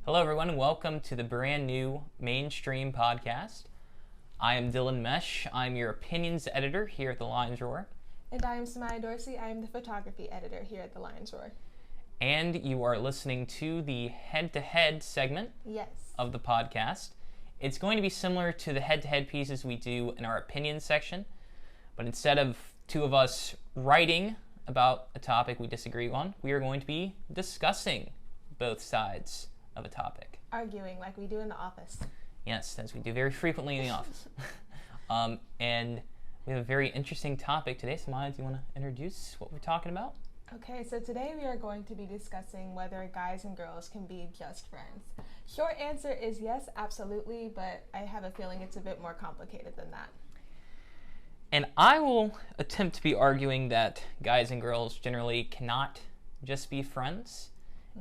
Hello, everyone. Welcome to the brand new Manestream Podcast. I am Dylan Meche. I'm your opinions editor here at the Lion's Roar. And I am Symiah Dorsey. I am the photography editor here at the Lion's Roar. And you are listening to the head-to-head segment of the podcast. It's going to be similar to the head-to-head pieces we do in our opinions section, but instead of two of us writing about a topic we disagree on, we are going to be discussing both sides of a topic. Arguing like we do in the office. Yes, as we do very frequently in the office. And we have a very interesting topic today. Symiah, do you want to introduce what we're talking about? Okay, so today we are going to be discussing whether guys and girls can be just friends. Short answer is yes, absolutely, but I have a feeling it's a bit more complicated than that. And I will attempt to be arguing that guys and girls generally cannot just be friends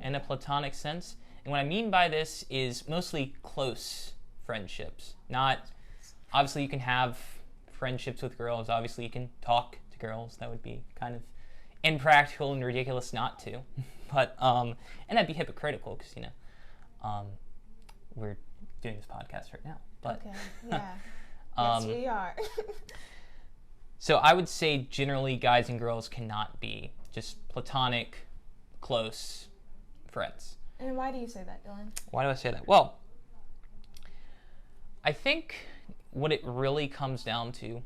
in a platonic sense. And what I mean by this is mostly close friendships. Not, obviously you can have friendships with girls, obviously you can talk to girls, that would be kind of impractical and ridiculous not to. But, and that'd be hypocritical because, we're doing this podcast right now. But, okay, yeah. Yes, we are. So I would say generally guys and girls cannot be just platonic, close friends. And why do you say that, Dylan? Why do I say that? Well, I think what it really comes down to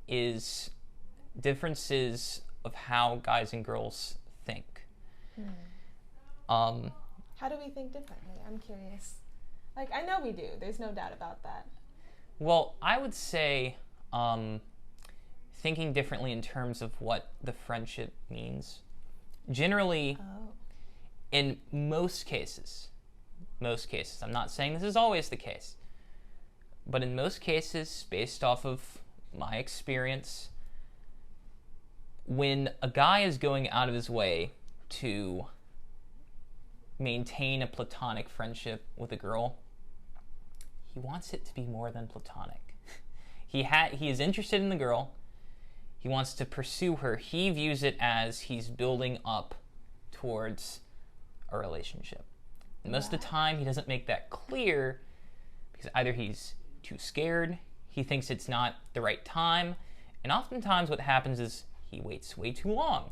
is differences of how guys and girls think. How do we think differently? I'm curious. Like, I know we do. There's no doubt about that. Well, I would say thinking differently in terms of what the friendship means. Generally, in most cases, I'm not saying this is always the case, but in most cases, based off of my experience, when a guy is going out of his way to maintain a platonic friendship with a girl, he wants it to be more than platonic. He is interested in the girl. He wants to pursue her. He views it as he's building up towards a relationship. And most of the time, he doesn't make that clear because either he's too scared, he thinks it's not the right time, and oftentimes what happens is he waits way too long.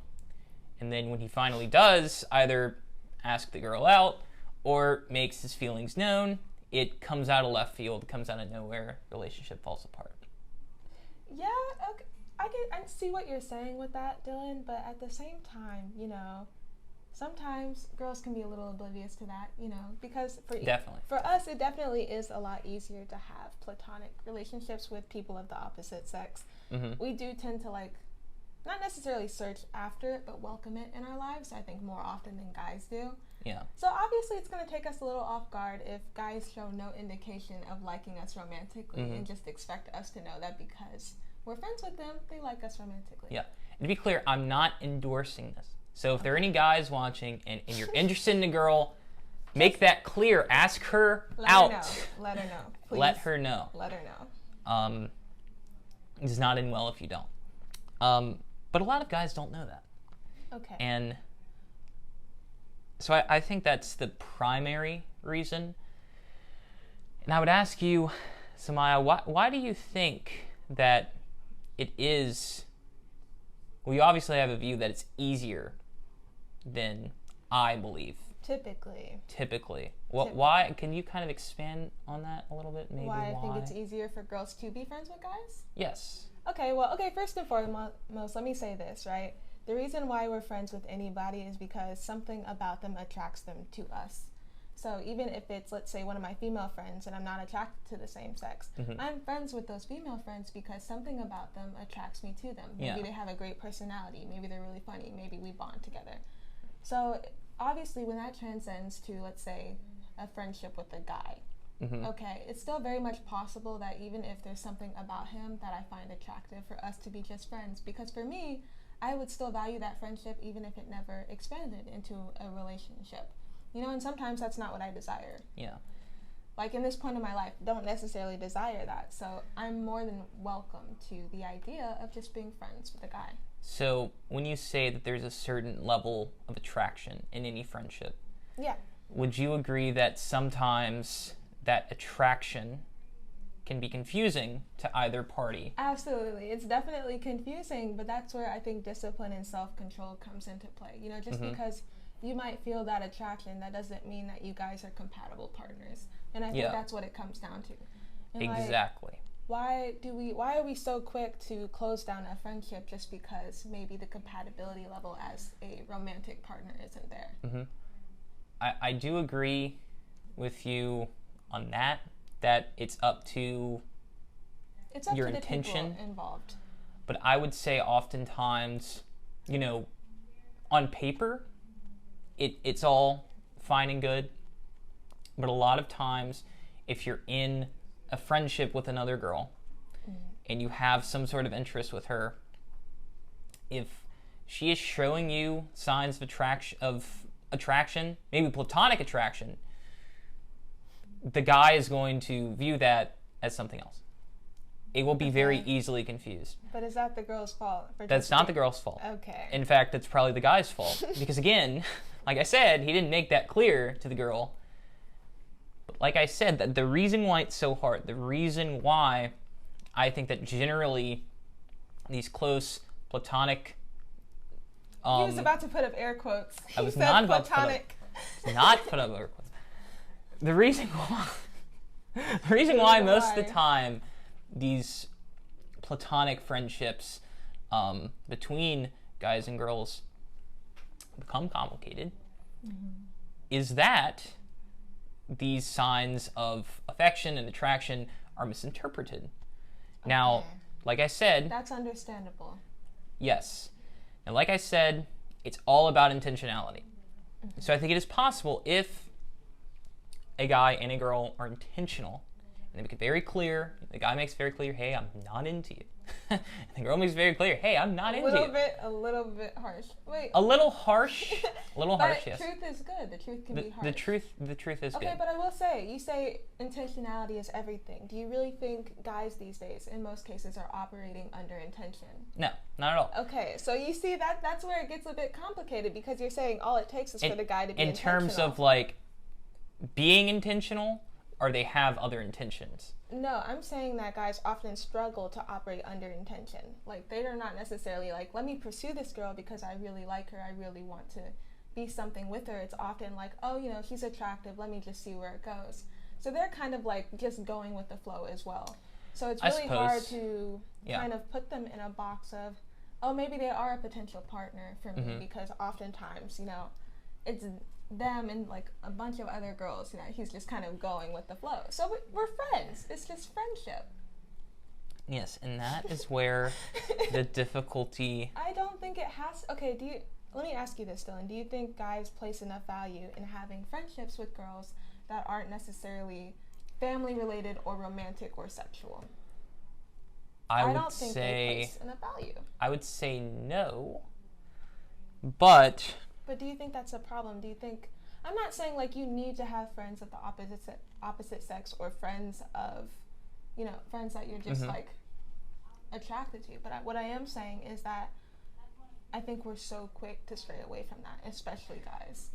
And then when he finally does either ask the girl out or makes his feelings known, it comes out of left field, comes out of nowhere, relationship falls apart. Yeah, okay. I see what you're saying with that, Dylan, but at the same time, sometimes girls can be a little oblivious to that, because for us, it definitely is a lot easier to have platonic relationships with people of the opposite sex. Mm-hmm. We do tend to, not necessarily search after it, but welcome it in our lives, I think, more often than guys do. Yeah. So obviously it's going to take us a little off guard if guys show no indication of liking us romantically and just expect us to know that because we're friends with them, they like us romantically. Yeah. And to be clear, I'm not endorsing this. So if there are any guys watching and you're interested in a girl, make that clear. Ask her out. Let her know. Please. Let her know. Let her know. It's not in well if you don't. But a lot of guys don't know that. Okay. And so I think that's the primary reason. And I would ask you, Symiah, why do you think that it is... Well, you obviously have a view that it's easier than I believe. Typically. Why? Can you kind of expand on that a little bit? Maybe why I think it's easier for girls to be friends with guys? Yes. Okay, first and foremost, let me say this, right? The reason why we're friends with anybody is because something about them attracts them to us. So even if it's, let's say, one of my female friends and I'm not attracted to the same sex, I'm friends with those female friends because something about them attracts me to them. Maybe they have a great personality. Maybe they're really funny. Maybe we bond together. So obviously when that transcends to, let's say, a friendship with a guy, okay, it's still very much possible that even if there's something about him that I find attractive, for us to be just friends. Because for me, I would still value that friendship even if it never expanded into a relationship. And sometimes that's not what I desire. Yeah. Like in this point of my life, don't necessarily desire that. So I'm more than welcome to the idea of just being friends with a guy. So when you say that there's a certain level of attraction in any friendship, Yeah. would you agree that sometimes that attraction can be confusing to either party? Absolutely. It's definitely confusing, but that's where I think discipline and self-control comes into play. You know, just because you might feel that attraction, that doesn't mean that you guys are compatible partners. And I think that's what it comes down to. And exactly. Why are we so quick to close down a friendship just because maybe the compatibility level as a romantic partner isn't there? Mm-hmm. I do agree with you on that it's up to your intention the people involved. But I would say oftentimes, you know, on paper, it's all fine and good. But a lot of times, if you're in a friendship with another girl and you have some sort of interest with her, if she is showing you signs of attraction, maybe platonic attraction, the guy is going to view that as something else. It will be very easily confused. But is that the girl's fault? That's not the girl's fault. Okay. In fact, it's probably the guy's fault. Because again, like I said, he didn't make that clear to the girl. But like I said, that the reason why it's so hard, the reason why I think that generally these close platonic... he was about to put up air quotes. I was not about to put up air quotes. The reason why most of the time these platonic friendships between guys and girls become complicated is that these signs of affection and attraction are misinterpreted. Now, like I said... That's understandable. Yes. And like I said, it's all about intentionality. So I think it is possible if a guy and a girl are intentional, and they make it very clear, the guy makes very clear, hey, I'm not into you. And the girl makes very clear, hey, I'm not into you. A little bit harsh. Wait. A little harsh? A little harsh, yes. But truth is good. The truth can be harsh. The truth is good. Okay, but I will say, you say intentionality is everything. Do you really think guys these days, in most cases, are operating under intention? No, not at all. Okay, so you see, that's where it gets a bit complicated, because you're saying all it takes is for the guy to be intentional. In terms of, like, being intentional, or they have other intentions? No, I'm saying that guys often struggle to operate under intention. Like, they are not necessarily like, let me pursue this girl because I really like her, I really want to be something with her. It's often like, oh, you know, she's attractive, let me just see where it goes. So they're kind of like just going with the flow as well. So it's really hard to kind of put them in a box of, oh, maybe they are a potential partner for me, because oftentimes, you know, it's them and like a bunch of other girls, you know, he's just kind of going with the flow. So we're friends. It's just friendship. Yes, and that is where the difficulty... I don't think it has... Okay, let me ask you this, Dylan. Do you think guys place enough value in having friendships with girls that aren't necessarily family related or romantic or sexual? I don't think they place enough value. I would say no, but do you think that's a problem? Do you think... I'm not saying like you need to have friends of the opposite sex or friends of, you know, friends that you're just like attracted to. But what I am saying is that I think we're so quick to stray away from that, especially guys.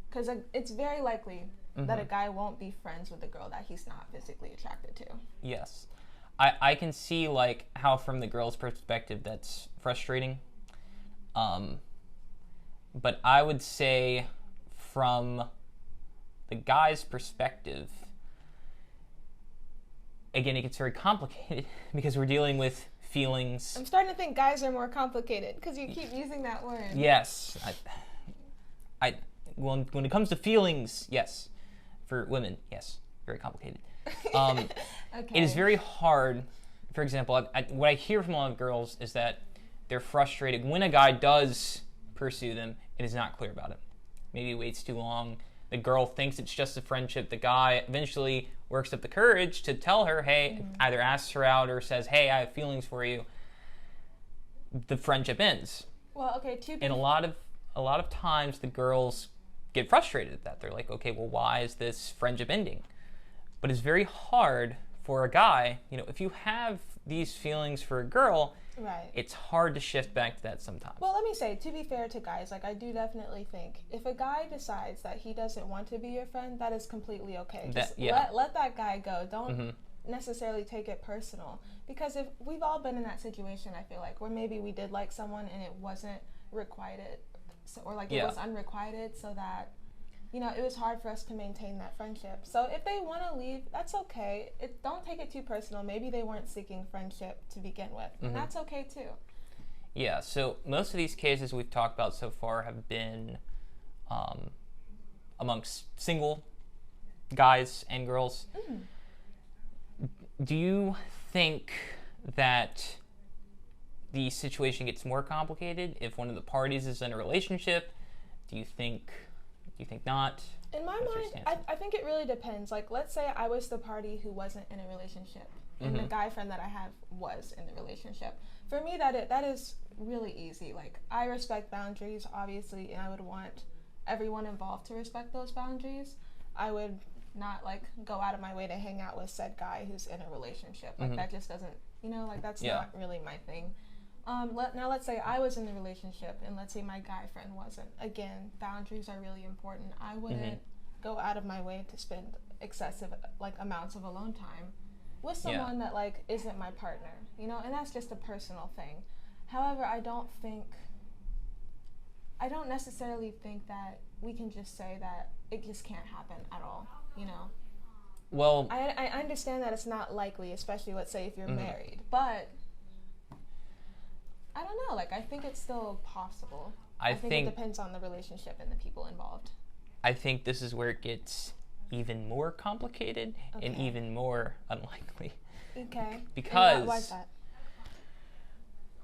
Because it's very likely that a guy won't be friends with a girl that he's not physically attracted to. Yes. I can see like how from the girl's perspective that's frustrating. But I would say from the guy's perspective, again, it gets very complicated because we're dealing with feelings. I'm starting to think guys are more complicated because you keep using that word. Yes. When it comes to feelings, yes. For women, yes. Very complicated. Okay. It is very hard. For example, what I hear from a lot of girls is that they're frustrated when a guy does pursue them and is not clear about it. Maybe he waits too long. The girl thinks it's just a friendship. The guy eventually works up the courage to tell her, hey, either asks her out or says, hey, I have feelings for you. The friendship ends. Well, okay, and a lot of times the girls get frustrated at that. They're like, okay, well, why is this friendship ending? But it's very hard for a guy, you know, if you have these feelings for a girl, Right. it's hard to shift back to that sometimes. Well, let me say, to be fair to guys, like, I do definitely think if a guy decides that he doesn't want to be your friend, that is completely okay. Just let that guy go. Don't necessarily take it personal. Because if we've all been in that situation, I feel like, where maybe we did like someone and it wasn't requited, or like it was unrequited, so that, you know, it was hard for us to maintain that friendship. So if they want to leave, that's okay. Don't take it too personal. Maybe they weren't seeking friendship to begin with, and that's okay too. Yeah, so most of these cases we've talked about so far have been amongst single guys and girls. Do you think that the situation gets more complicated if one of the parties is in a relationship? Do you think not? In my mind, I think it really depends. Like, let's say I was the party who wasn't in a relationship, and the guy friend that I have was in the relationship. For me, that is really easy. Like, I respect boundaries, obviously, and I would want everyone involved to respect those boundaries. I would not, like, go out of my way to hang out with said guy who's in a relationship. Like, that just doesn't, you know, like, that's not really my thing. Now let's say I was in the relationship, and let's say my guy friend wasn't. Again, boundaries are really important. I wouldn't go out of my way to spend excessive, like, amounts of alone time with someone that, like, isn't my partner, you know, and that's just a personal thing. However, I don't necessarily think that we can just say that it just can't happen at all, you know. Well, I understand that it's not likely, especially, let's say, if you're married, but I don't know, like, I think it's still possible. I think it depends on the relationship and the people involved. I think this is where it gets even more complicated and even more unlikely. Okay. Because why is that?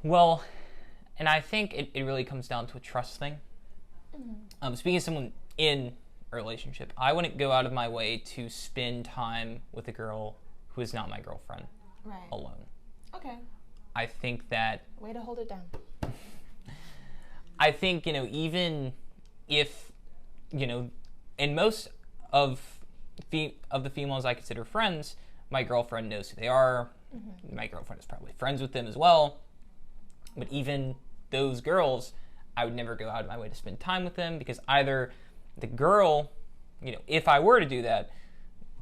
Well, and I think it really comes down to a trust thing. Speaking of someone in a relationship, I wouldn't go out of my way to spend time with a girl who is not my girlfriend alone. Okay. I think that... Way to hold it down. I think, you know, even if, you know, in most of the females I consider friends, my girlfriend knows who they are. My girlfriend is probably friends with them as well. But even those girls, I would never go out of my way to spend time with them, because either the girl, you know, if I were to do that,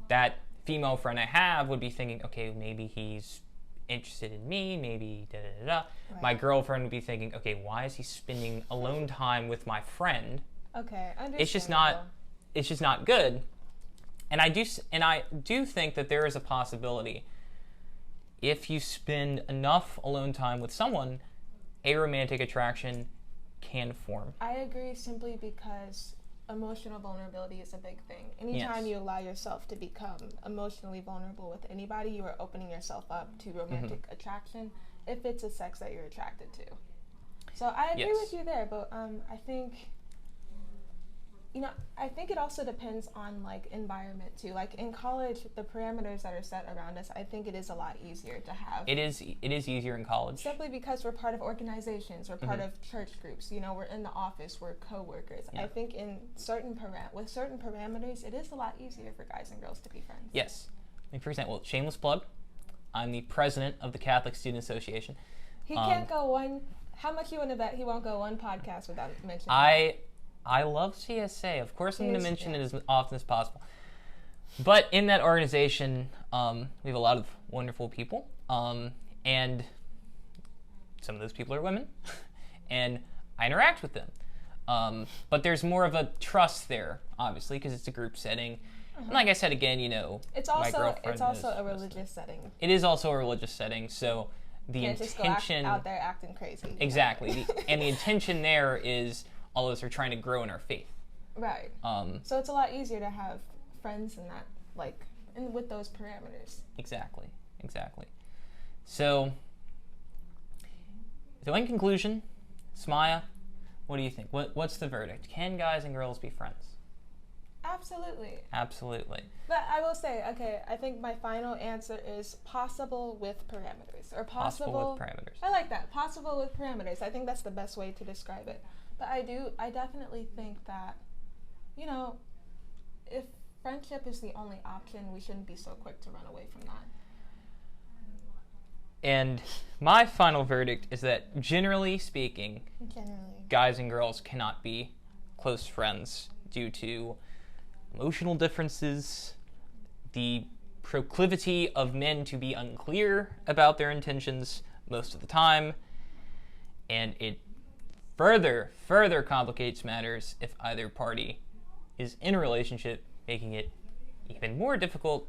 that female friend I have would be thinking, okay, maybe he's interested in me, maybe da-da-da-da. Right. My girlfriend would be thinking, okay, why is he spending alone time with my friend? Okay, it's just not good. And I do think that there is a possibility, if you spend enough alone time with someone, a romantic attraction can form. I agree, simply because emotional vulnerability is a big thing. Anytime you allow yourself to become emotionally vulnerable with anybody, you are opening yourself up to romantic attraction, if it's a sex that you're attracted to. So I agree with you there, but I think, you know, I think it also depends on, like, environment too. Like, in college, the parameters that are set around us, I think it is a lot easier to have. It is easier in college. Simply because we're part of organizations, we're part of church groups, you know, we're in the office, we're co-workers. I think with certain parameters, it is a lot easier for guys and girls to be friends. Yes. I mean, for example, shameless plug, I'm the president of the Catholic Student Association. He can't go one, how much you want to bet he won't go one podcast without mentioning that? I love CSA. Of course, I'm going to mention it as often as possible. But in that organization, we have a lot of wonderful people, and some of those people are women, and I interact with them. But there's more of a trust there, obviously, because it's a group setting. And like I said, again, you know, it's also a religious setting. It is also a religious setting, so the intention... Just go out there acting crazy. Exactly. And the intention there is... all of us are trying to grow in our faith. Right. So it's a lot easier to have friends in that, like, with those parameters. Exactly. So in conclusion, Symiah, what do you think? What's the verdict? Can guys and girls be friends? Absolutely. But I will say, okay, I think my final answer is possible with parameters. Or possible with parameters. I like that. Possible with parameters. I think that's the best way to describe it. But I definitely think that, you know, if friendship is the only option, we shouldn't be so quick to run away from that. And my final verdict is that, generally speaking, guys and girls cannot be close friends due to emotional differences, the proclivity of men to be unclear about their intentions most of the time, and it further complicates matters if either party is in a relationship, making it even more difficult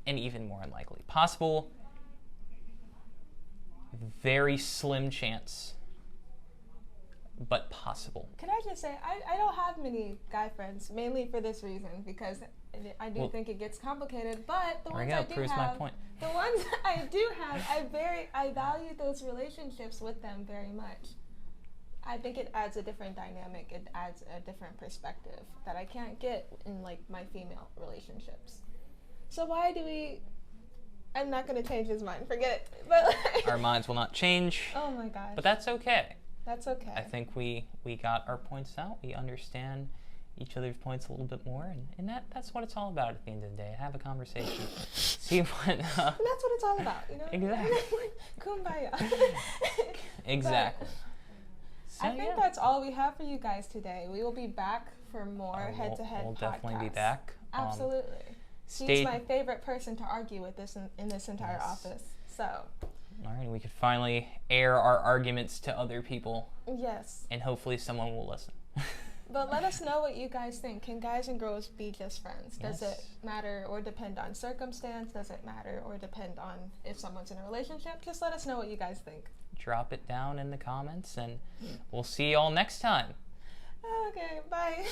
and even more unlikely. Possible, very slim chance, but possible. Can I just say, I don't have many guy friends, mainly for this reason, because I do think it gets complicated, but the ones I do proves have, my point. the ones I do have, I value those relationships with them very much. I think it adds a different dynamic, it adds a different perspective that I can't get in like my female relationships. So why do we, I'm not going to change his mind, forget it. But like, our minds will not change. Oh my gosh. But that's okay. That's okay. I think we got our points out. We understand each other's points a little bit more, and that's what it's all about at the end of the day. Have a conversation. See what... And that's what it's all about, you know? Exactly. Kumbaya. Exactly. So, I think that's all we have for you guys today. We will be back for more head-to-head podcasts. We'll definitely be back. Absolutely. He's my favorite person to argue with in this entire office. So. All right, we could finally air our arguments to other people. Yes. And hopefully someone will listen. But let us know what you guys think. Can guys and girls be just friends? Does it matter or depend on circumstance? Does it matter or depend on if someone's in a relationship? Just let us know what you guys think. Drop it down in the comments, and we'll see y'all next time. Okay, bye.